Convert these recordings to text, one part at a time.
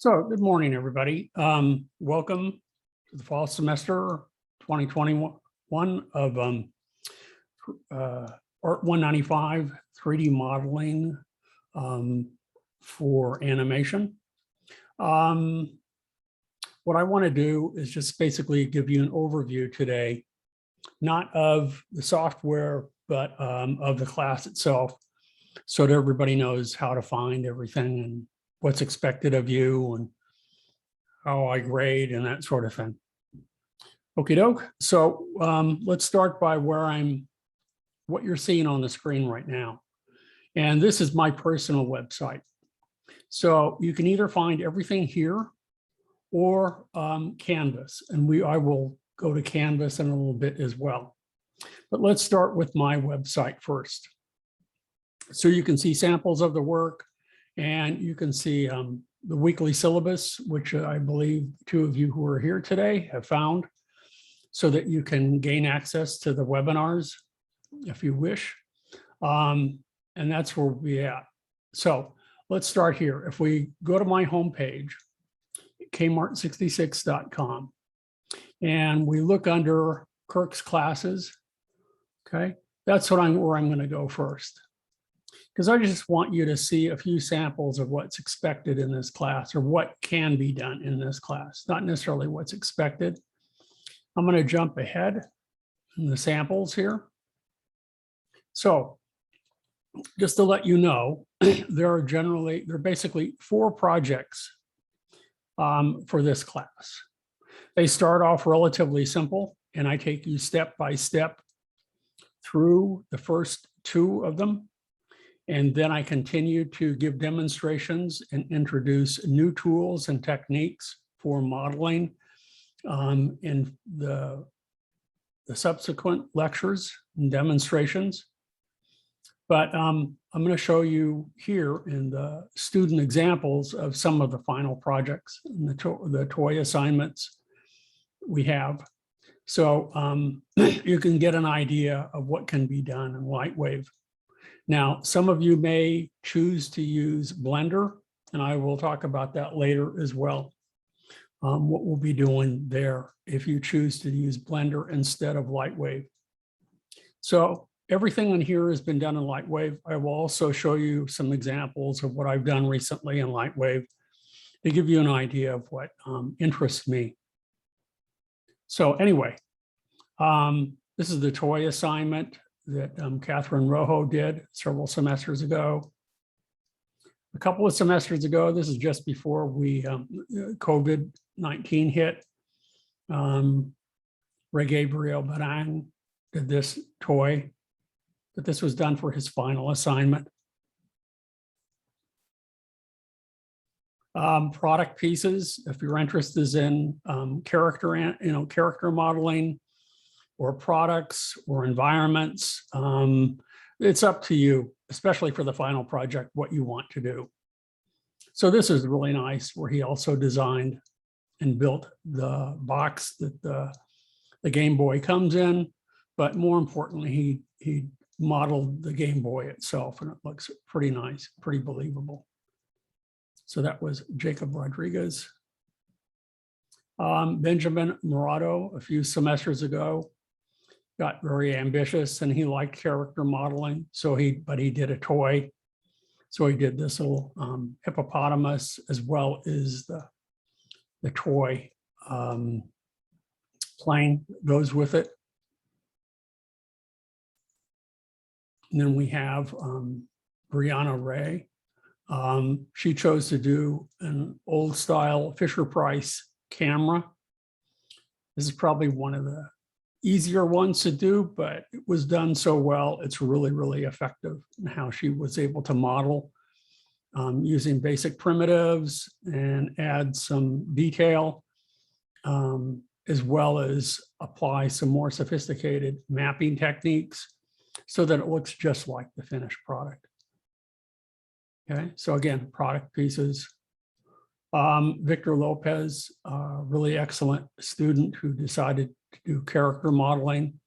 So good morning, everybody. Welcome to the fall semester 2021 of Art 195 3D modeling for animation. What I want to do is just basically give you an overview today, not of the software, but of the class itself, so that everybody knows how to find everything and what's expected of you and how I grade and that sort of thing. Okie doke. So let's start by what you're seeing on the screen right now. And this is my personal website. So you can either find everything here or Canvas. And I will go to Canvas in a little bit as well. But let's start with my website first. So you can see samples of the work, and you can see the weekly syllabus, which I believe two of you who are here today have found, so that you can gain access to the webinars if you wish. And that's where we're at. So let's start here. If we go to my homepage, kmart66.com, and we look under Kirk's classes, okay, that's where I'm going to go first, because I just want you to see a few samples of what's expected in this class, or what can be done in this class, not necessarily what's expected. I'm going to jump ahead in the samples here. So just to let you know, there are basically 4 projects for this class. They start off relatively simple, and I take you step by step through the first 2 of them. And then I continue to give demonstrations and introduce new tools and techniques for modeling in the subsequent lectures and demonstrations. But I'm going to show you here in the student examples of some of the final projects and the toy assignments we have. So you can get an idea of what can be done in Lightwave. Now, some of you may choose to use Blender, and I will talk about that later as well, what we'll be doing there if you choose to use Blender instead of Lightwave. So everything in here has been done in Lightwave. I will also show you some examples of what I've done recently in Lightwave to give you an idea of what interests me. So anyway, this is the toy assignment that Catherine Rojo did several semesters ago. A couple of semesters ago, this is just before COVID-19 hit, Ray Gabriel Barang did this toy, but this was done for his final assignment. Product pieces, if your interest is in character modeling, or products or environments, it's up to you, especially for the final project, what you want to do. So this is really nice, where he also designed and built the box that the Game Boy comes in, but more importantly, he modeled the Game Boy itself, and it looks pretty nice, pretty believable. So that was Jacob Rodriguez. Benjamin Murado, a few semesters ago, got very ambitious, and he liked character modeling. So he did a toy. So he did this little hippopotamus, as well as the toy plane goes with it. And then we have Brianna Ray. She chose to do an old style Fisher-Price camera. This is probably one of the easier ones to do, but it was done so well, it's really, really effective in how she was able to model using basic primitives and add some detail, as well as apply some more sophisticated mapping techniques so that it looks just like the finished product. Okay, so again, product pieces. Victor Lopez, really excellent student who decided to do character modeling,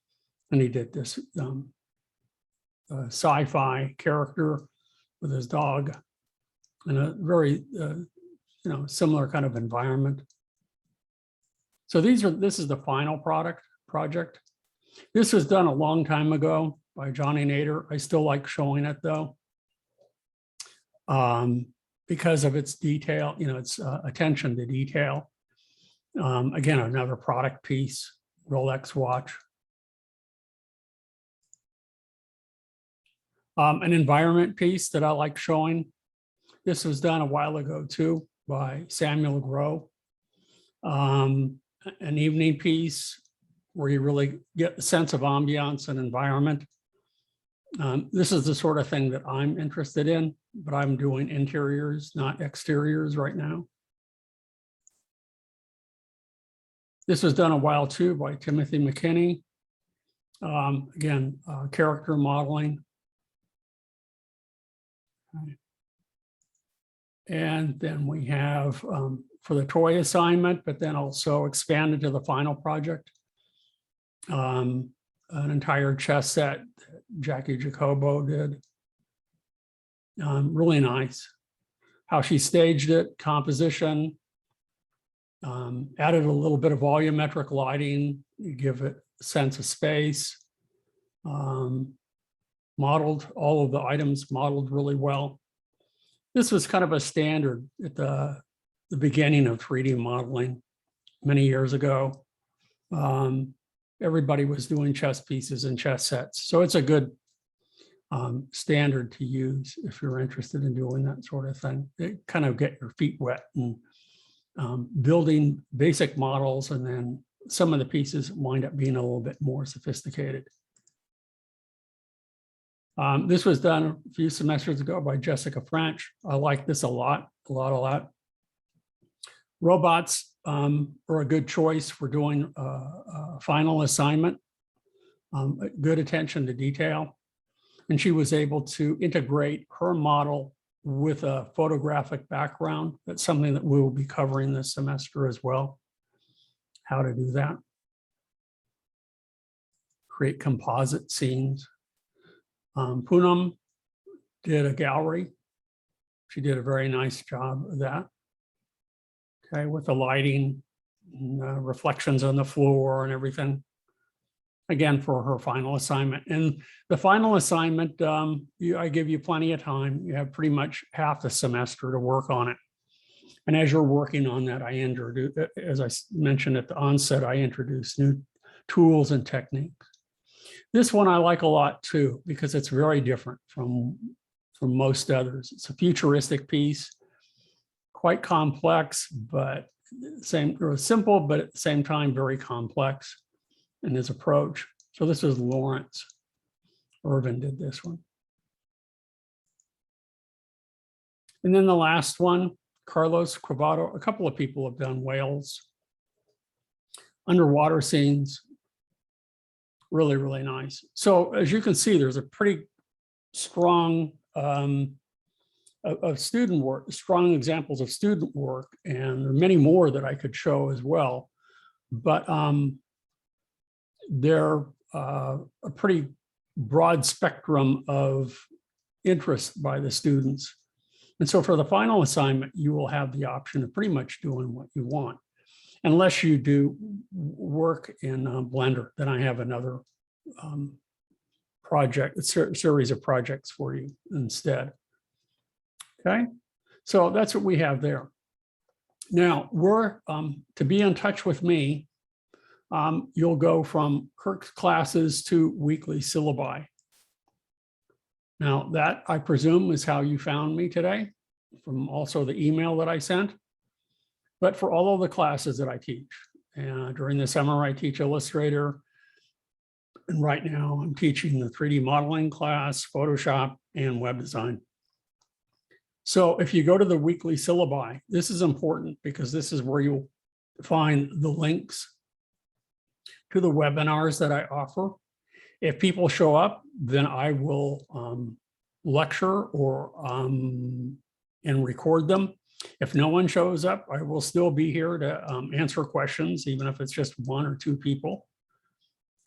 and he did this sci-fi character with his dog, and a very similar kind of environment. So this is the final project. This was done a long time ago by Johnny Nader. I still like showing it though, because of its detail, its attention to detail. Again, another product piece, Rolex watch. An environment piece that I like showing. This was done a while ago too by Samuel Grow. An evening piece where you really get the sense of ambiance and environment. This is the sort of thing that I'm interested in, but I'm doing interiors, not exteriors right now. This was done a while too by Timothy McKinney. Again, character modeling. And then we have for the toy assignment, but then also expanded to the final project, an entire chess set that Jackie Jacobo did. Really nice. How she staged it, composition, added a little bit of volumetric lighting, you give it a sense of space, modeled all of the items, modeled really well. This was kind of a standard at the beginning of 3D modeling many years ago. Everybody was doing chess pieces and chess sets. So it's a good standard to use if you're interested in doing that sort of thing. It kind of get your feet wet and building basic models, and then some of the pieces wind up being a little bit more sophisticated. This was done a few semesters ago by Jessica French. I like this a lot. Robots are a good choice for doing a final assignment. Good attention to detail. And she was able to integrate her model with a photographic background. That's something that we will be covering this semester as well. How to do that. Create composite scenes. Poonam did a gallery. She did a very nice job of that. Okay, with the lighting, and, reflections on the floor and everything. Again, for her final assignment. And the final assignment, I give you plenty of time. You have pretty much half the semester to work on it. And as you're working on that, as I mentioned at the onset, I introduced new tools and techniques. This one I like a lot too, because it's very different from most others. It's a futuristic piece, quite complex, but simple, but at the same time, very complex in his approach. So this is Lawrence Irvin did this one. And then the last one, Carlos Quevedo. A couple of people have done whales. Underwater scenes. Really, really nice. So as you can see, there's a pretty strong of student work, strong examples of student work, and there are many more that I could show as well. But they're a pretty broad spectrum of interest by the students. And so for the final assignment, you will have the option of pretty much doing what you want. Unless you do work in Blender, then I have another series of projects for you instead. Okay, so that's what we have there. Now, to be in touch with me, you'll go from Kirk's classes to weekly syllabi. Now, that I presume is how you found me today, from also the email that I sent. But for all of the classes that I teach, and during the summer I teach Illustrator, and right now I'm teaching the 3D modeling class, Photoshop, and web design. So if you go to the weekly syllabi, this is important because this is where you'll find the links to the webinars that I offer. If people show up, then I will lecture or and record them. If no one shows up, I will still be here to answer questions, even if it's just one or two people.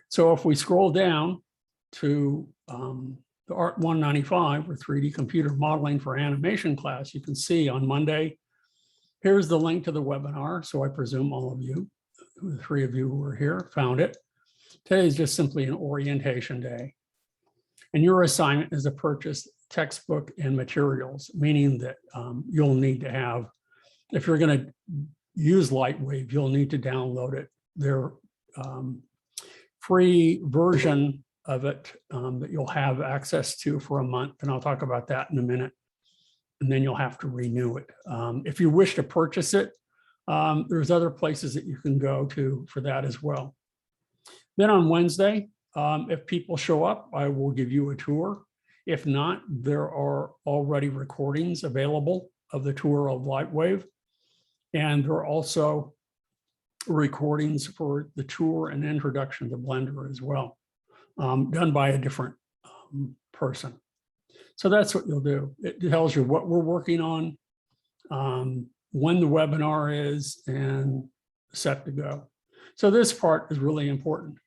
So if we scroll down to the Art 195 or 3D computer modeling for animation class, you can see on Monday, Here's the link to the webinar. So I presume all of you, the 3 of you who are here, found it. Today is just simply an orientation day. And your assignment is to purchase textbook and materials, meaning that you'll need to have, if you're going to use Lightwave, you'll need to download it. Their free version of it that you'll have access to for a month. And I'll talk about that in a minute. And then you'll have to renew it. If you wish to purchase it, there's other places that you can go to for that as well. Then on Wednesday, if people show up, I will give you a tour. If not, there are already recordings available of the tour of Lightwave. And there are also recordings for the tour and introduction to Blender as well, done by a different person. So that's what you'll do. It tells you what we're working on, when the webinar is, and set to go. So this part is really important.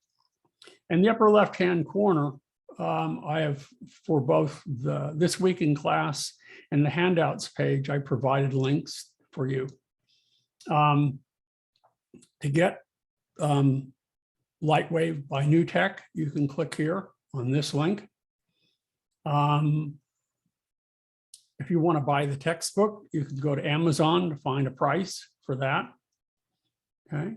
In the upper left-hand corner, I have, for both the This Week in Class and the handouts page, I provided links for you. To get Lightwave by New Tech, you can click here on this link. If you want to buy the textbook, you can go to Amazon to find a price for that. Okay.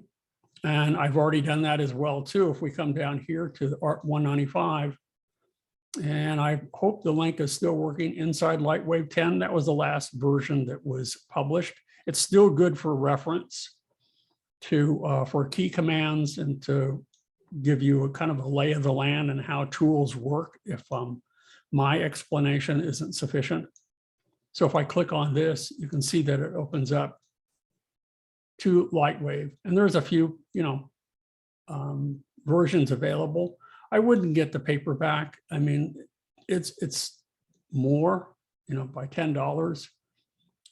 And I've already done that as well too. If we come down here to the Art 195, and I hope the link is still working, inside Lightwave 10, that was the last version that was published. It's still good for reference to for key commands and to give you a kind of a lay of the land and how tools work if my explanation isn't sufficient. So if I click on this, you can see that it opens up to Lightwave, and there's a few, versions available. I wouldn't get the paperback. I mean, it's more, by $10.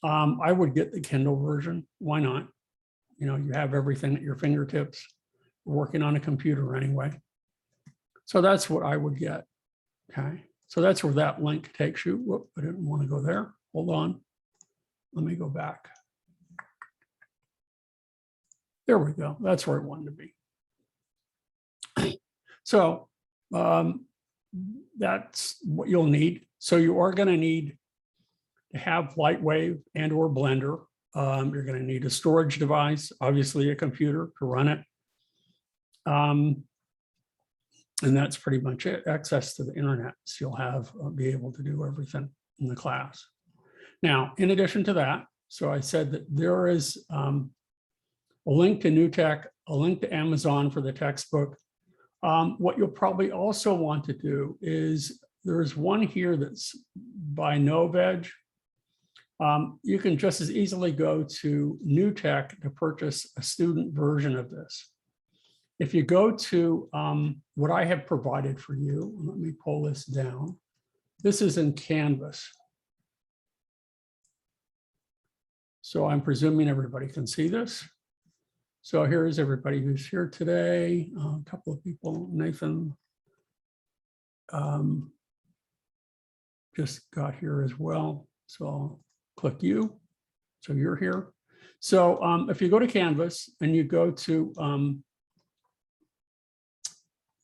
I would get the Kindle version. Why not? You have everything at your fingertips, working on a computer anyway. So that's what I would get. Okay. So that's where that link takes you. Whoop, I didn't want to go there. Hold on. Let me go back. There we go. That's where I wanted to be. So that's what you'll need. So you are going to need to have Lightwave and or Blender. You're going to need a storage device, obviously a computer to run it. And that's pretty much it. Access to the internet. So you'll have be able to do everything in the class. Now, in addition to that, so I said that there is a link to New Tech, a link to Amazon for the textbook. What you'll probably also want to do is there's one here that's by NoVeg. You can just as easily go to New Tech to purchase a student version of this. If you go to what I have provided for you, let me pull this down. This is in Canvas. So I'm presuming everybody can see this. So here's everybody who's here today. A couple of people, Nathan just got here as well. So I'll click you. So you're here. So if you go to Canvas and you go to,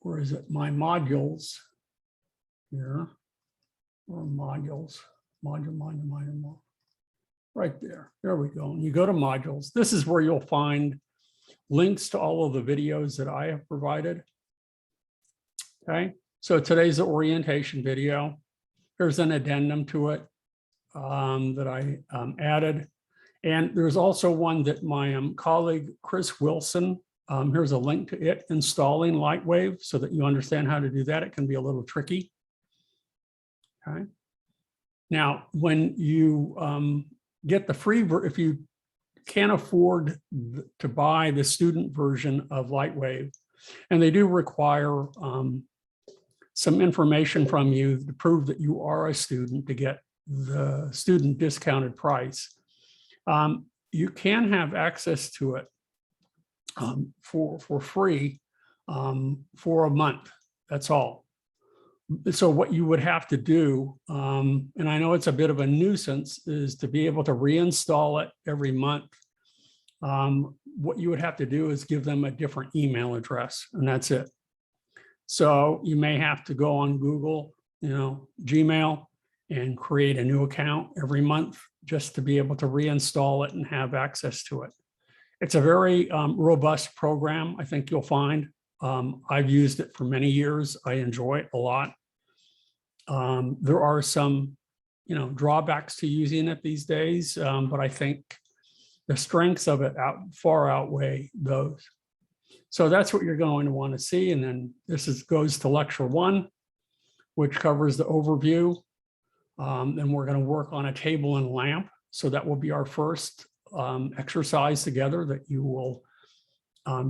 where is it? My modules here, or modules, module. Right there. There we go. And you go to modules. This is where you'll find links to all of the videos that I have provided. Okay. So today's the orientation video. There's an addendum to it that I added. And there's also one that my colleague, Chris Wilson, here's a link to it, installing Lightwave, so that you understand how to do that. It can be a little tricky. Okay. Now, when you get the free, if you can't afford to buy the student version of Lightwave, and they do require some information from you to prove that you are a student to get the student discounted price, you can have access to it for free for a month. That's all. So what you would have to do, and I know it's a bit of a nuisance, is to be able to reinstall it every month. What you would have to do is give them a different email address, and that's it. So you may have to go on Google, Gmail, and create a new account every month just to be able to reinstall it and have access to it. It's a very robust program, I think you'll find. I've used it for many years. I enjoy it a lot. There are some, drawbacks to using it these days, but I think the strengths of it far outweigh those. So that's what you're going to want to see. And then this goes to lecture 1, which covers the overview. Then we're going to work on a table and lamp. So that will be our first exercise together that you will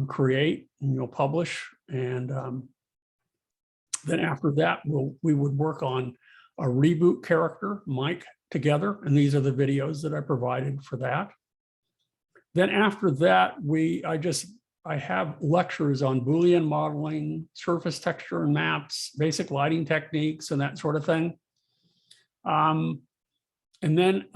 create and you'll publish. And then after that, we would work on a reboot character, Mike, together. And these are the videos that I provided for that. Then after that, I have lectures on Boolean modeling, surface texture and maps, basic lighting techniques, and that sort of thing. And then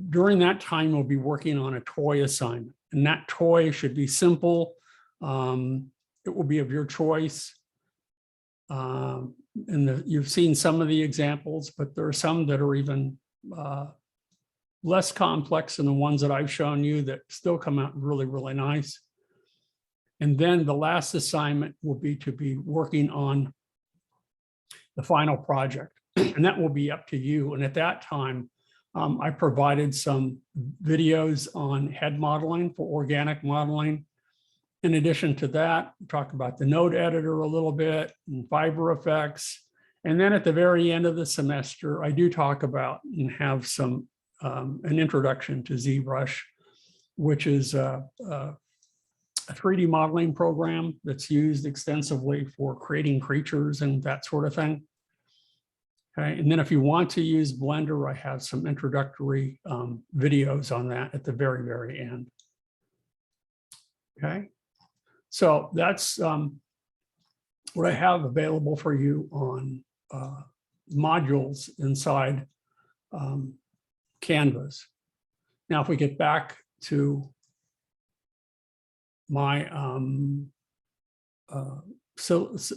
during that time, we'll be working on a toy assignment. And that toy should be simple. It will be of your choice. You've seen some of the examples, but there are some that are even less complex than the ones that I've shown you that still come out really, really nice. And then the last assignment will be to be working on the final project, and that will be up to you. And at that time, I provided some videos on head modeling for organic modeling. In addition to that, we talked about the node editor a little bit and fiber effects. And then at the very end of the semester, I do talk about and have some an introduction to ZBrush, which is a 3D modeling program that's used extensively for creating creatures and that sort of thing. Okay, and then if you want to use Blender, I have some introductory videos on that at the very, very end. Okay, so that's what I have available for you on modules inside Canvas. Now, if we get back to my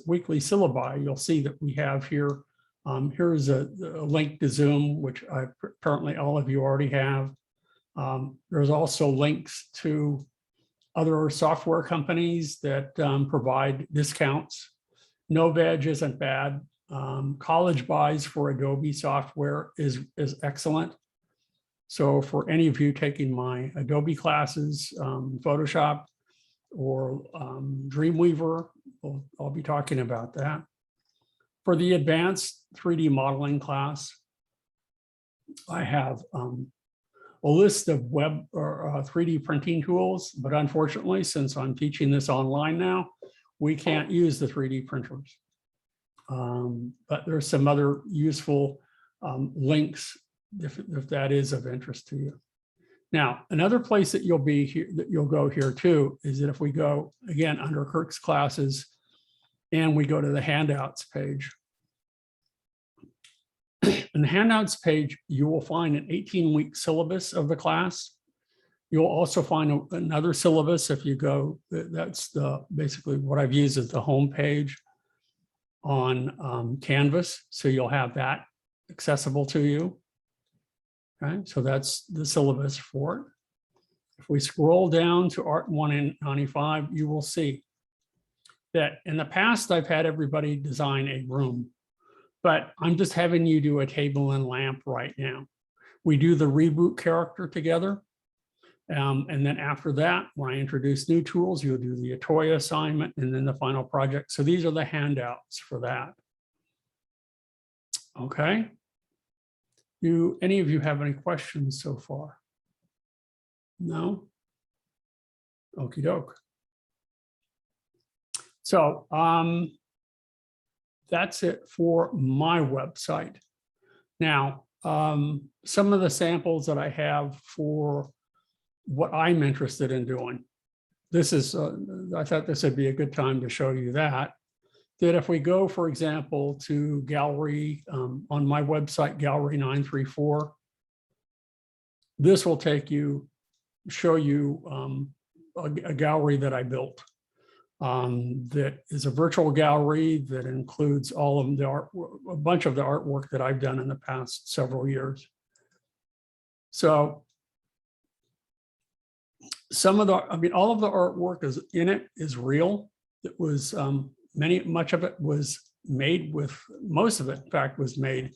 weekly syllabi, you'll see that we have here, here's a link to Zoom, which apparently all of you already have. There's also links to other software companies that provide discounts. NoVeg isn't bad. College buys for Adobe software is excellent. So for any of you taking my Adobe classes, Photoshop, or Dreamweaver, I'll be talking about that. For the advanced 3D modeling class, I have a list of web or 3D printing tools, but unfortunately, since I'm teaching this online now, we can't use the 3D printers. But there's some other useful links if that is of interest to you. Now, another place that you'll go here too is that if we go again under Kirk's classes and we go to the handouts page. In the handouts page, you will find an 18-week syllabus of the class. You'll also find another syllabus if you go, that's basically what I've used as the home page on Canvas. So you'll have that accessible to you. Okay, so that's the syllabus for it. If we scroll down to Art 195, you will see that in the past, I've had everybody design a room, but I'm just having you do a table and lamp right now. We do the reboot character together. And then after that, when I introduce new tools, you'll do the toy assignment and then the final project. So these are the handouts for that. Okay. Do any of you have any questions so far? No? Okie doke. So that's it for my website. Now, some of the samples that I have for what I'm interested in doing. This is, I thought this would be a good time to show you that. that if we go, for example, to gallery on my website, gallery 934, this will show you a gallery that I built. That is a virtual gallery that includes all of the art, a bunch of the artwork that I've done in the past several years. So some of the, all of the artwork is in it is real. It was much of it was made with, most of it, in fact, was made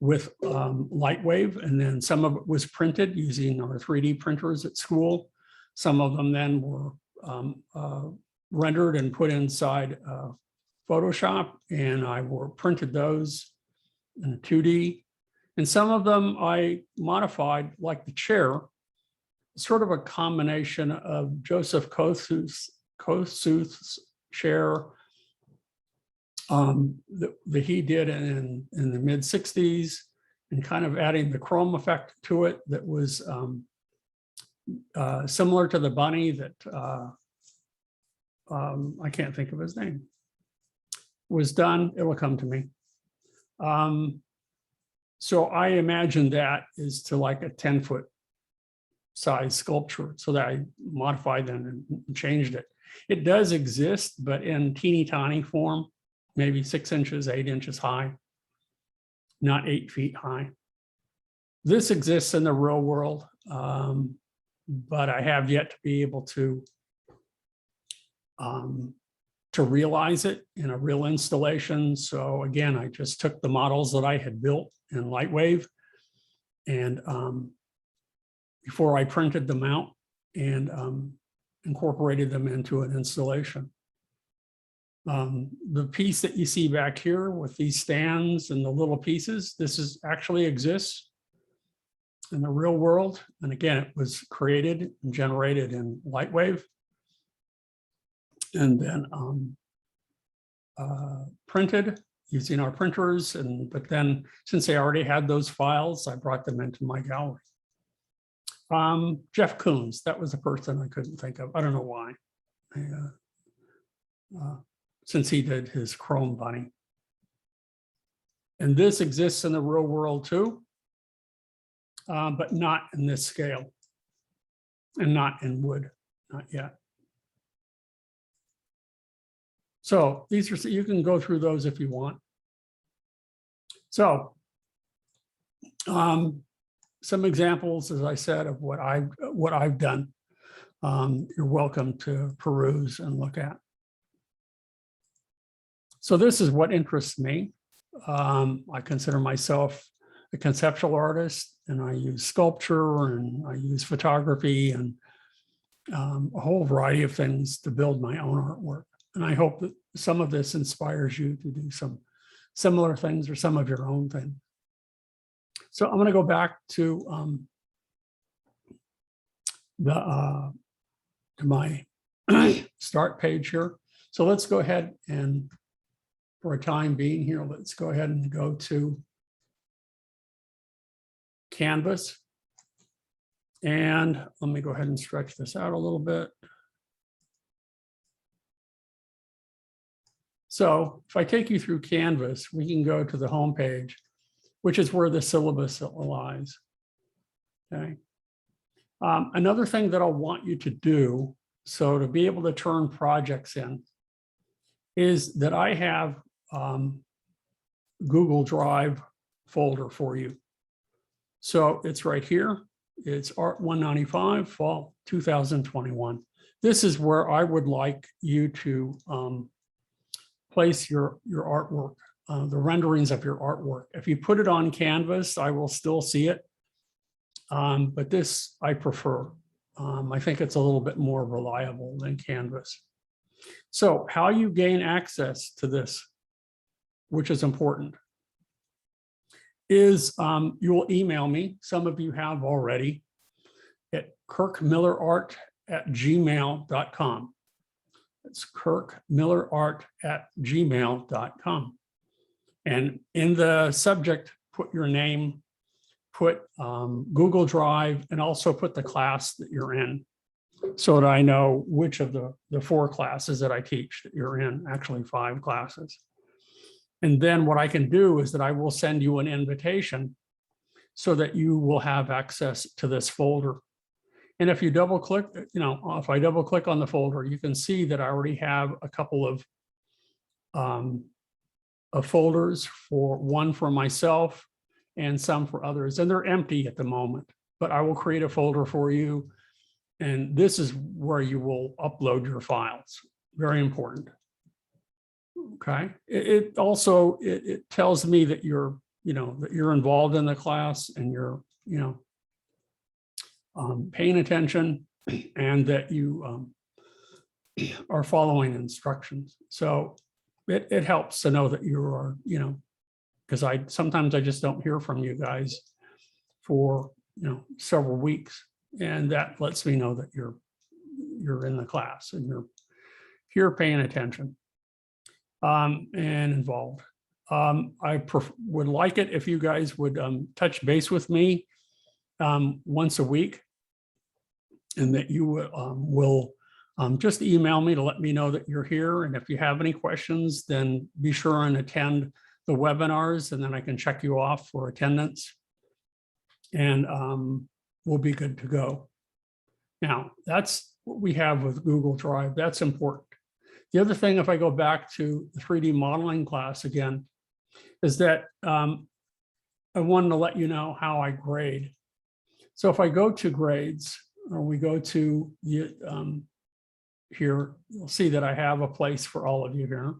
with Lightwave, and then some of it was printed using our 3D printers at school. Some of them then were rendered and put inside Photoshop, and I printed those in 2D. And some of them I modified, like the chair, sort of a combination of Joseph Kosuth's chair that he did in the mid 60s, and kind of adding the chrome effect to it that was similar to the bunny that I can't think of his name, was done. It will come to me. So I imagine that is to like a 10-foot size sculpture, so that I modified them and changed it. It does exist, but in teeny tiny form, maybe 6 inches, 8 inches high, not 8 feet high. This exists in the real world, but I have yet to be able to realize it in a real installation. So again, I just took the models that I had built in Lightwave, and before I printed them out, and incorporated them into an installation. The piece that you see back here with these stands and the little pieces, this actually exists in the real world. And again, it was created and generated in Lightwave, and then printed using our printers. But then since I already had those files, I brought them into my gallery. Jeff Koons, that was a person I couldn't think of. I don't know why. Since he did his chrome bunny. And this exists in the real world too, but not in this scale, and not in wood, not yet. So these are, you can go through those if you want. So some examples, as I said, of what I've done. You're welcome to peruse and look at. So this is what interests me. I consider myself a conceptual artist, and I use sculpture, and I use photography, and a whole variety of things to build my own artwork. And I hope that some of this inspires you to do some similar things or some of your own thing. So I'm going to go back to my start page here. So let's go ahead and, for a time being here, let's go ahead and go to Canvas. And let me go ahead and stretch this out a little bit. So if I take you through Canvas, we can go to the home page, which is where the syllabus lies. Okay. Another thing that I'll want you to do, so to be able to turn projects in, is that I have Google Drive folder for you. So it's right here. It's Art 195, Fall 2021. This is where I would like you to place your artwork, the renderings of your artwork. If you put it on Canvas, I will still see it. But this I prefer. I think it's a little bit more reliable than Canvas. So how you gain access to this, which is important, is you will email me. Some of you have already, at kirkmillerart@gmail.com. It's kirkmillerart@gmail.com. And in the subject, put your name, put Google Drive, and also put the class that you're in. so that I know which of the 4 classes that I teach that you're in, actually 5 classes. And then what I can do is that I will send you an invitation so that you will have access to this folder. And if you double click, if I double click on the folder, you can see that I already have a couple of folders, one for myself and some for others, and they're empty at the moment, but I will create a folder for you. And this is where you will upload your files. Very important. Okay. It also tells me that you're involved in the class and you're, paying attention and that you are following instructions. So it helps to know that you are, because sometimes I just don't hear from you guys for, several weeks. And that lets me know that you're in the class and you're here paying attention and involved. I would like it if you guys would touch base with me once a week, and that you will just email me to let me know that you're here. And if you have any questions, then be sure and attend the webinars, and then I can check you off for attendance. And we'll be good to go. Now, that's what we have with Google Drive. That's important. The other thing, if I go back to the 3D modeling class again, is that I wanted to let you know how I grade. So if I go to grades, or we go to the, here, you'll see that I have a place for all of you here.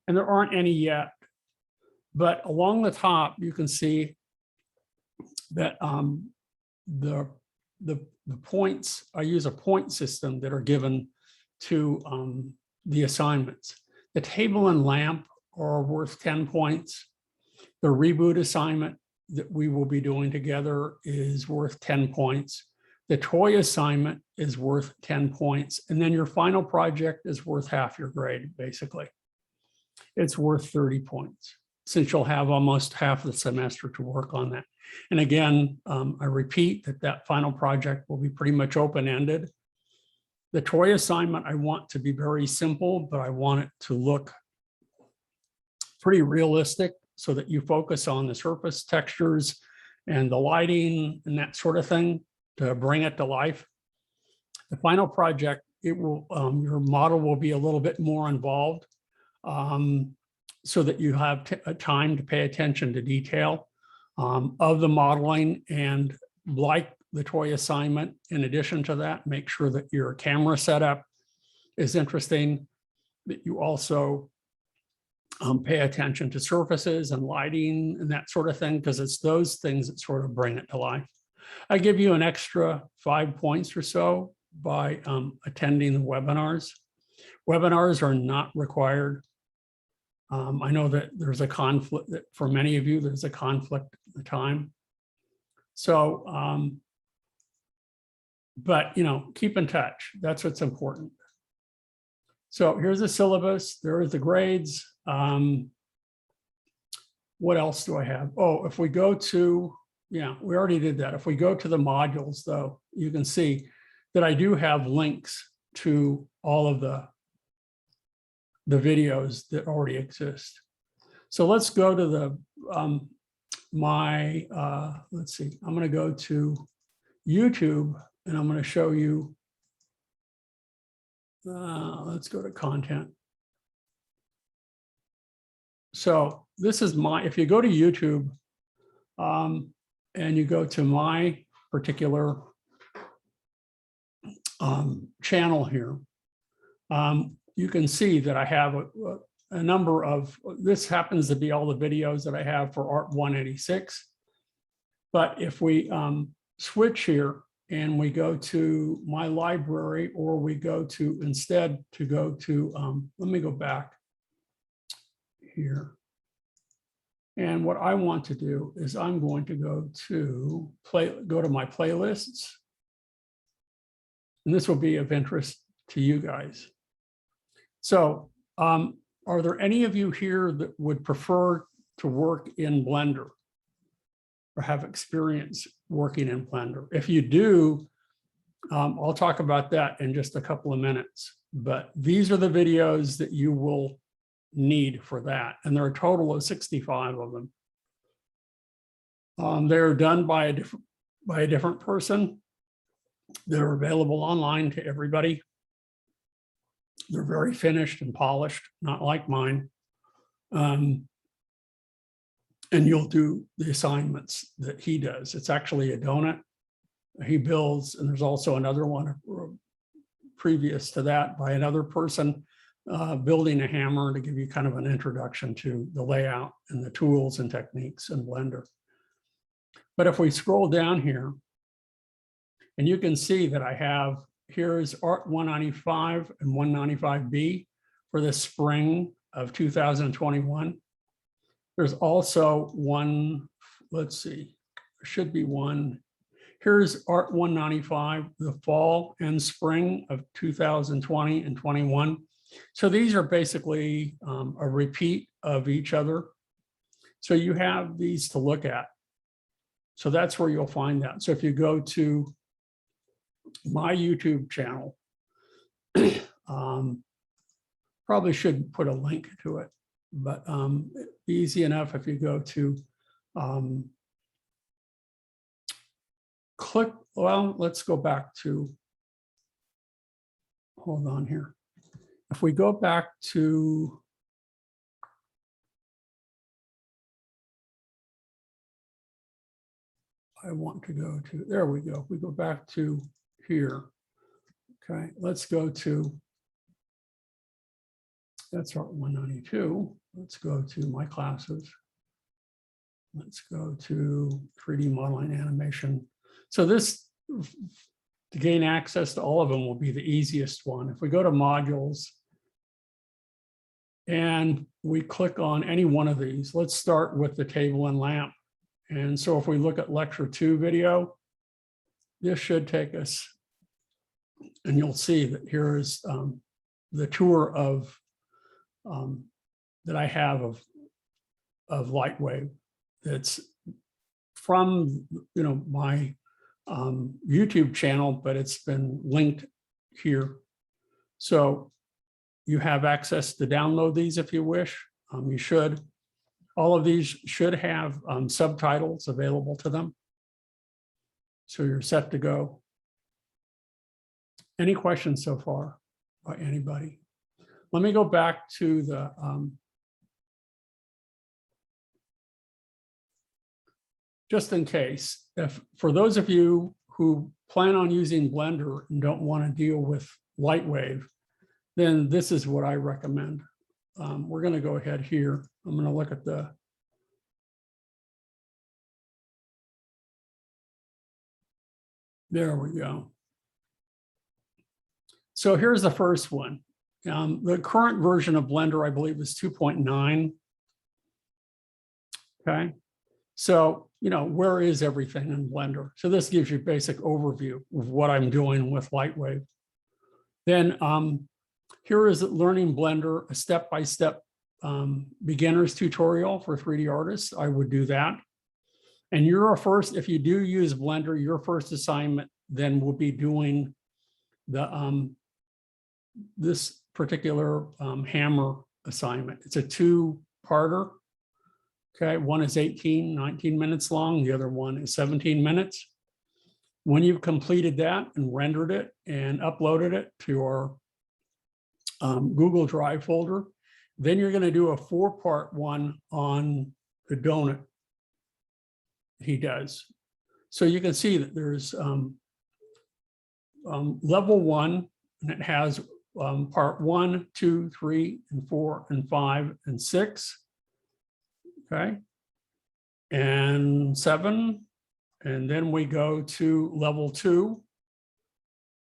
And there aren't any yet, but along the top, you can see that the points, I use a point system that are given to the assignments. The table and lamp are worth 10 points. The reboot assignment that we will be doing together is worth 10 points. The toy assignment is worth 10 points. And then your final project is worth half your grade, basically. It's worth 30 points, since you'll have almost half the semester to work on that. And again, I repeat that final project will be pretty much open-ended. The toy assignment, I want to be very simple, but I want it to look pretty realistic so that you focus on the surface textures and the lighting and that sort of thing to bring it to life. The final project, it will your model will be a little bit more involved so that you have time to pay attention to detail of the modeling. And like the toy assignment, in addition to that, make sure that your camera setup is interesting, that you also pay attention to surfaces and lighting and that sort of thing, because it's those things that sort of bring it to life. I give you an extra 5 points or so by attending the webinars. Webinars are not required. I know that there's a conflict, that for many of you, there's a conflict at the time. So, but, keep in touch. That's what's important. So here's the syllabus. There are the grades. What else do I have? Oh, if we go to, yeah, we already did that. If we go to the modules, though, you can see that I do have links to all of the videos that already exist. So let's go to the let's see, I'm going to go to YouTube and I'm going to show you. Let's go to content. So this is if you go to YouTube and you go to my particular channel here, you can see that I have a number of, this happens to be all the videos that I have for Art 186. But if we switch here and we go to my library, or we go to, instead to go to, let me go back here. And what I want to do is I'm going to go to my playlists. And this will be of interest to you guys. So are there any of you here that would prefer to work in Blender or have experience working in Blender? If you do, I'll talk about that in just a couple of minutes, but these are the videos that you will need for that. And there are a total of 65 of them. They're done by a different person. They're available online to everybody. They're very finished and polished, not like mine. And you'll do the assignments that he does. It's actually a donut he builds, and there's also another one previous to that by another person building a hammer to give you kind of an introduction to the layout and the tools and techniques in Blender. But if we scroll down here, and you can see that I have, here's Art 195 and 195B for the spring of 2021. There's also one, let's see, there should be one. Here's Art 195, the fall and spring of 2020 and 21. So these are basically a repeat of each other. So you have these to look at. So that's where you'll find that. So if you go to my YouTube channel, probably should put a link to it, but easy enough if you go to click, well, let's go back to, hold on here. If we go back to, I want to go to, there we go. We go back to here. Okay, let's go to, that's Art 192. Let's go to my classes. Let's go to 3D modeling animation. So this, to gain access to all of them, will be the easiest one. If we go to modules and we click on any one of these, let's start with the table and lamp. And so if we look at lecture 2 video, this should take us, and you'll see that here is the tour of that I have of Lightwave. That's from my YouTube channel, but it's been linked here. So you have access to download these if you wish. You should. All of these should have subtitles available to them. So you're set to go. Any questions so far by anybody? Let me go back to the just in case, if for those of you who plan on using Blender and don't want to deal with Lightwave, then this is what I recommend. We're going to go ahead here. I'm going to look at the, there we go. So here's the first one. The current version of Blender, I believe, is 2.9. Okay. So, where is everything in Blender? So this gives you a basic overview of what I'm doing with Lightwave. Then here is Learning Blender, a step-by-step beginner's tutorial for 3D artists. I would do that. And if you do use Blender, your first assignment then will be doing the this particular hammer assignment. It's a 2-parter. Okay, one is 19 minutes long. The other one is 17 minutes. When you've completed that and rendered it and uploaded it to your Google Drive folder, then you're going to do a 4-part one on the donut he does. So you can see that there's level 1, and it has part 1, 2, 3, and 4, and 5, and 6. Okay, and 7, and then we go to level 2,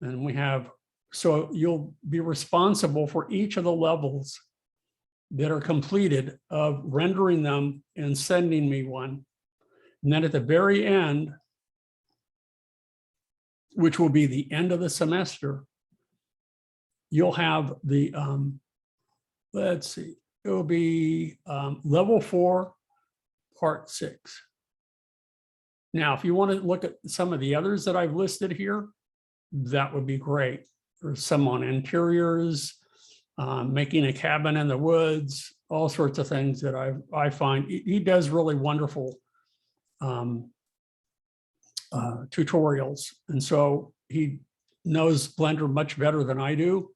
and we have, so you'll be responsible for each of the levels that are completed of rendering them and sending me one. And then at the very end, which will be the end of the semester, you'll have the, let's see, it will be level 4, part 6. Now, if you want to look at some of the others that I've listed here, that would be great. There's some on interiors, making a cabin in the woods, all sorts of things that I find he does really wonderful tutorials. And so he knows Blender much better than I do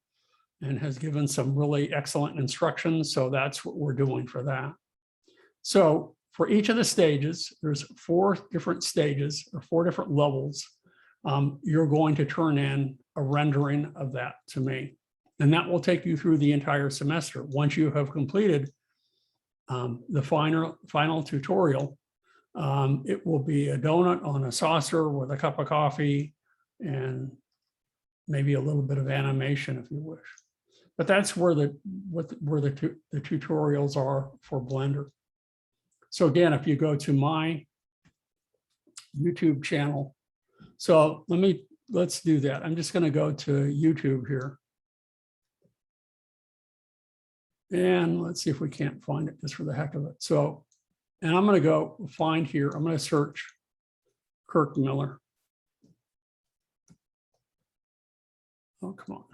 and has given some really excellent instructions. So that's what we're doing for that. So for each of the stages, there's 4 different stages or 4 different levels. You're going to turn in a rendering of that to me. And that will take you through the entire semester. Once you have completed the final tutorial, it will be a donut on a saucer with a cup of coffee and maybe a little bit of animation if you wish. But that's where the tutorials are for Blender. So again, if you go to my YouTube channel, so let's do that. I'm just going to go to YouTube here. And let's see if we can't find it just for the heck of it. So, and I'm going to go find here, I'm going to search Kirk Miller. Oh, come on.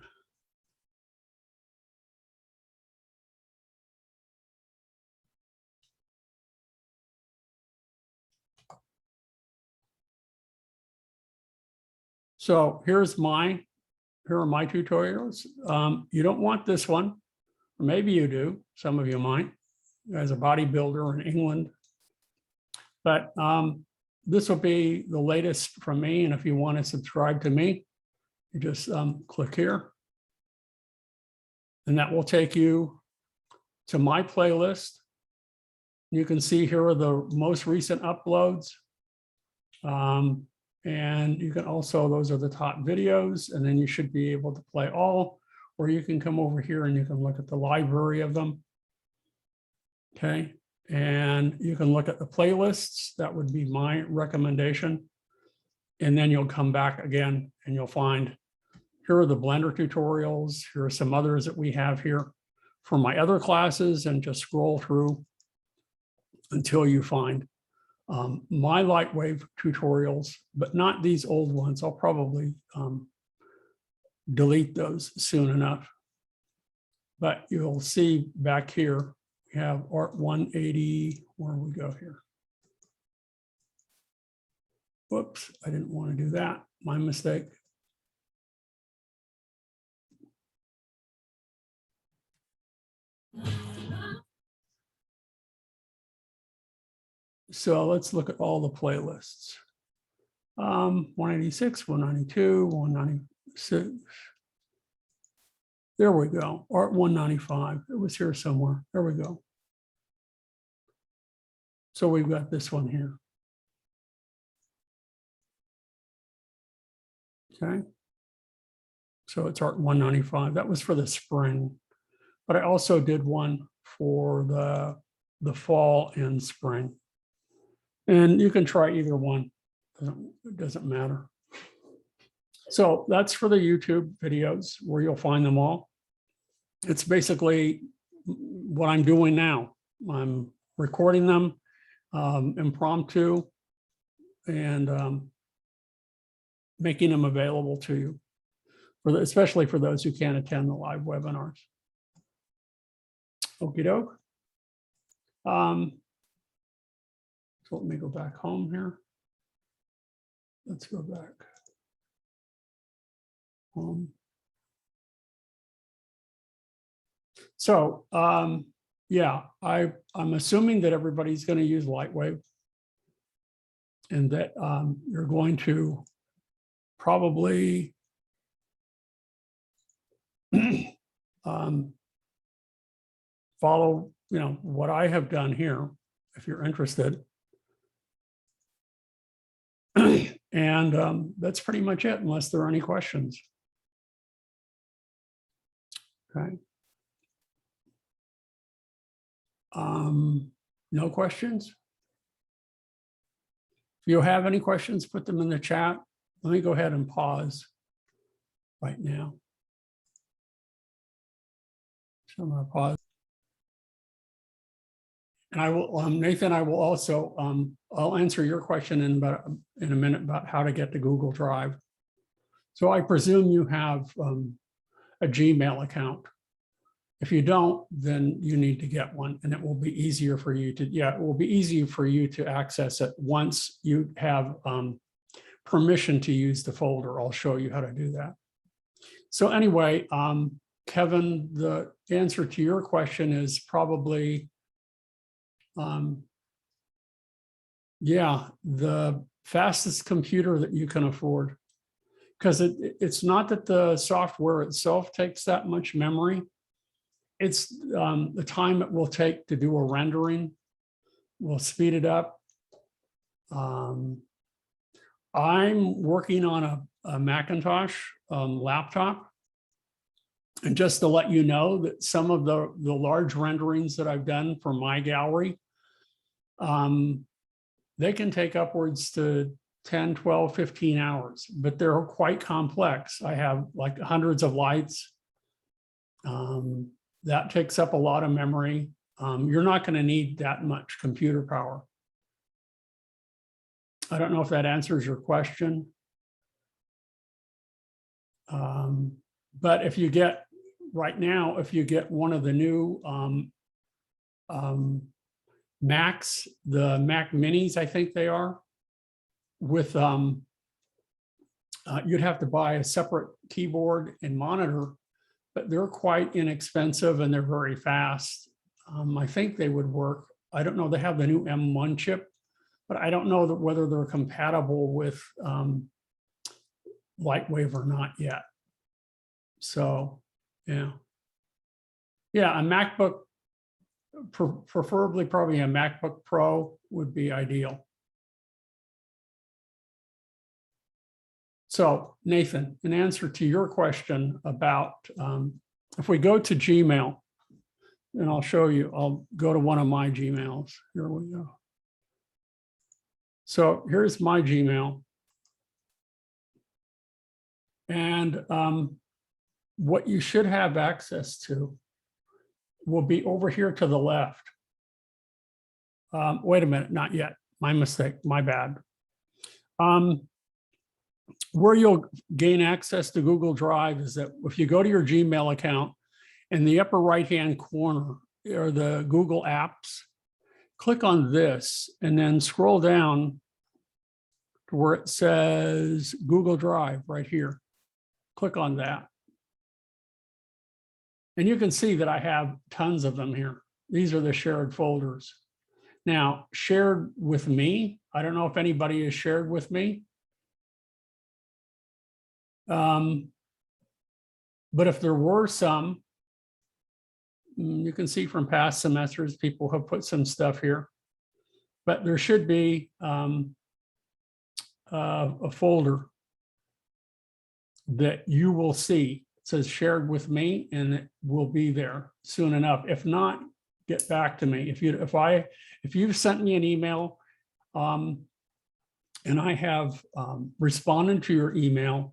So here are my tutorials. You don't want this one, or maybe you do. Some of you might, as a bodybuilder in England. But this will be the latest from me. And if you want to subscribe to me, you just click here. And that will take you to my playlist. You can see here are the most recent uploads. And you can also, those are the top videos, and then you should be able to play all, or you can come over here and you can look at the library of them. Okay, and you can look at the playlists. That would be my recommendation. And then you'll come back again and you'll find, here are the Blender tutorials. Here are some others that we have here for my other classes, and just scroll through until you find my Lightwave tutorials, but not these old ones. I'll probably delete those soon enough. But you'll see back here, we have Art 180, where we go here. Whoops, I didn't want to do that. My mistake. So let's look at all the playlists. 186, 192, 196. There we go. Art 195. It was here somewhere. There we go. So we've got this one here. Okay. So it's Art 195. That was for the spring. But I also did one for the fall and spring. And you can try either one. It doesn't matter. So that's for the YouTube videos where you'll find them all. It's basically what I'm doing now. I'm recording them impromptu and making them available to you, especially for those who can't attend the live webinars. Okie doke. So let me go back home here. Let's go back home. So yeah, I'm assuming that everybody's going to use Lightwave, and that you're going to probably follow, what I have done here, if you're interested. And that's pretty much it, unless there are any questions. Okay. No questions? If you have any questions, put them in the chat. Let me go ahead and pause right now. So I'm going to pause. And I will, Nathan, I will also, I'll answer your question in a minute about how to get to Google Drive. So I presume you have a Gmail account. If you don't, then you need to get one, and it will be easier for you to, it will be easier for you to access it once you have permission to use the folder. I'll show you how to do that. So anyway, Kevin, the answer to your question is probably, the fastest computer that you can afford. Because it's not that the software itself takes that much memory. It's the time it will take to do a rendering will speed it up. I'm working on a Macintosh laptop. And just to let you know that some of the large renderings that I've done for my gallery, they can take upwards to 10, 12, 15 hours, but they're quite complex. I have like hundreds of lights. That takes up a lot of memory. You're not going to need that much computer power. I don't know if that answers your question. But if you get, right now, if you get one of the new Macs, the Mac Minis, I think they are, with, you'd have to buy a separate keyboard and monitor, but they're quite inexpensive and they're very fast. I think they would work. I don't know, they have the new M1 chip, but I don't know that whether they're compatible with Lightwave or not yet. So, yeah. Yeah, a MacBook, preferably probably a MacBook Pro would be ideal. So, Nathan, in answer to your question about, if we go to Gmail, and I'll show you, I'll go to one of my Gmails. Here we go. So here's my Gmail. And what you should have access to will be over here to the left. Wait a minute, not yet. My mistake, my bad. Where you'll gain access to Google Drive is that if you go to your Gmail account, in the upper right-hand corner are the Google apps. Click on this and then scroll down to where it says Google Drive right here. Click on that. And you can see that I have tons of them here. These are the shared folders. Now, shared with me, I don't know if anybody is shared with me. But if there were some, you can see from past semesters, people have put some stuff here, but there should be a folder that you will see. It says shared with me, and it will be there soon enough. If not, get back to me. If you've sent me an email and I have responded to your email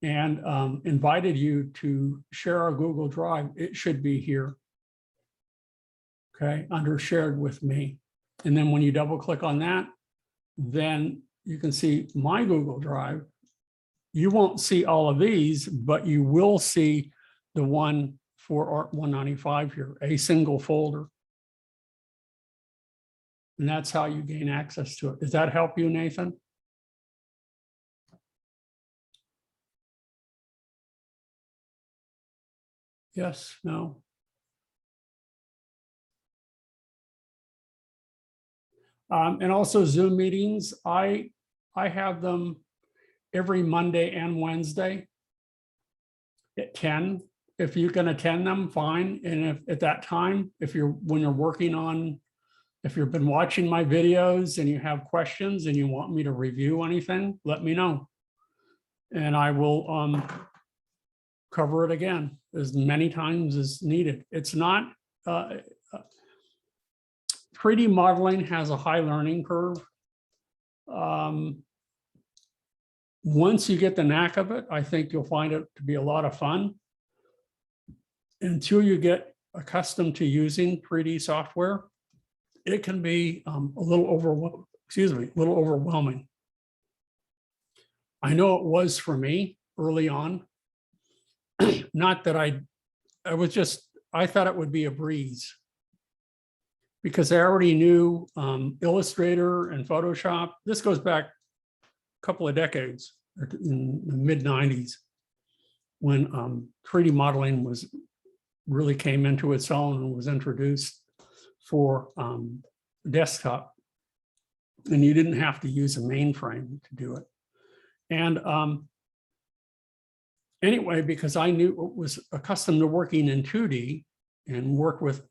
and invited you to share our Google Drive, it should be here, okay, under shared with me. And then when you double click on that, then you can see my Google Drive. You won't see all of these, but you will see the one for Art 195 here, a single folder. And that's how you gain access to it. Does that help you, Nathan? Yes, no. And also Zoom meetings, I have them every Monday and Wednesday at 10. If you can attend them, fine. And if at that time, when you're working on, if you've been watching my videos and you have questions and you want me to review anything, let me know. And I will cover it again as many times as needed. It's not, 3D modeling has a high learning curve. Once you get the knack of it, I think you'll find it to be a lot of fun. Until you get accustomed to using 3D software, it can be a little overwhelming. I know it was for me. early on. Not that I thought it would be a breeze, because I already knew Illustrator and Photoshop. This goes back a couple of decades, in the mid 90s, when 3D modeling really came into its own and was introduced for desktop. And you didn't have to use a mainframe to do it. And anyway, because I was accustomed to working in 2D and work with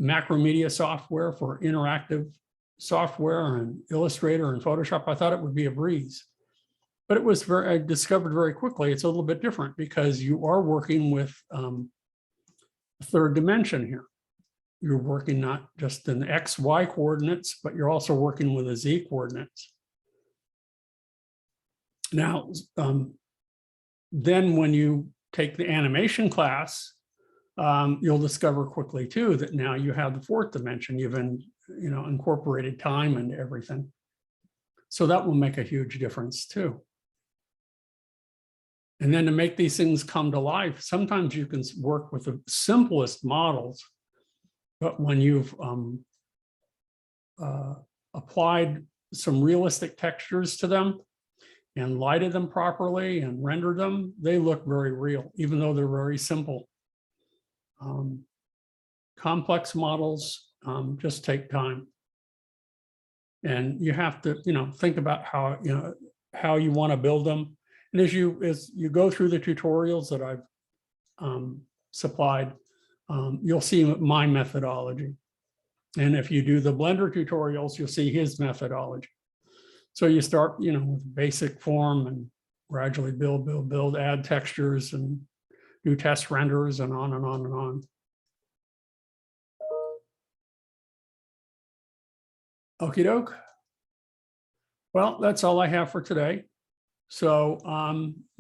Macromedia software for interactive software and Illustrator and Photoshop, I thought it would be a breeze. But it was I discovered very quickly, it's a little bit different, because you are working with a third dimension here. You're working not just in X, Y coordinates, but you're also working with the Z coordinates. Now, then when you take the animation class, you'll discover quickly too that now you have the fourth dimension. You've incorporated time into everything. So that will make a huge difference too. And then to make these things come to life, sometimes you can work with the simplest models, but when you've applied some realistic textures to them and lighted them properly and rendered them, they look very real, even though they're very simple. Complex models just take time. And you have to, think about how you want to build them. And as you go through the tutorials that I've supplied, you'll see my methodology. And if you do the Blender tutorials, you'll see his methodology. So you start, with basic form and gradually build, add textures and do test renders and on and on and on. Okie doke. Well, that's all I have for today. So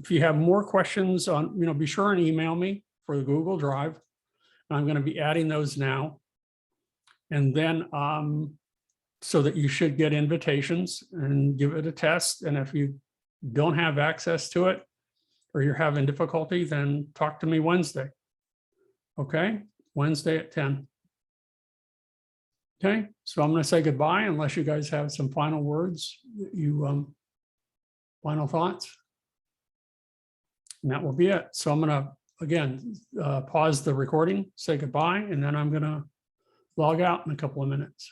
if you have more questions on, be sure and email me for the Google Drive. I'm going to be adding those now. And then so that you should get invitations and give it a test. And if you don't have access to it or you're having difficulty, then talk to me Wednesday. Okay, Wednesday at 10. Okay, so I'm going to say goodbye unless you guys have some final words, final thoughts. And that will be it. So I'm going to, again, pause the recording, say goodbye, and then I'm going to log out in a couple of minutes.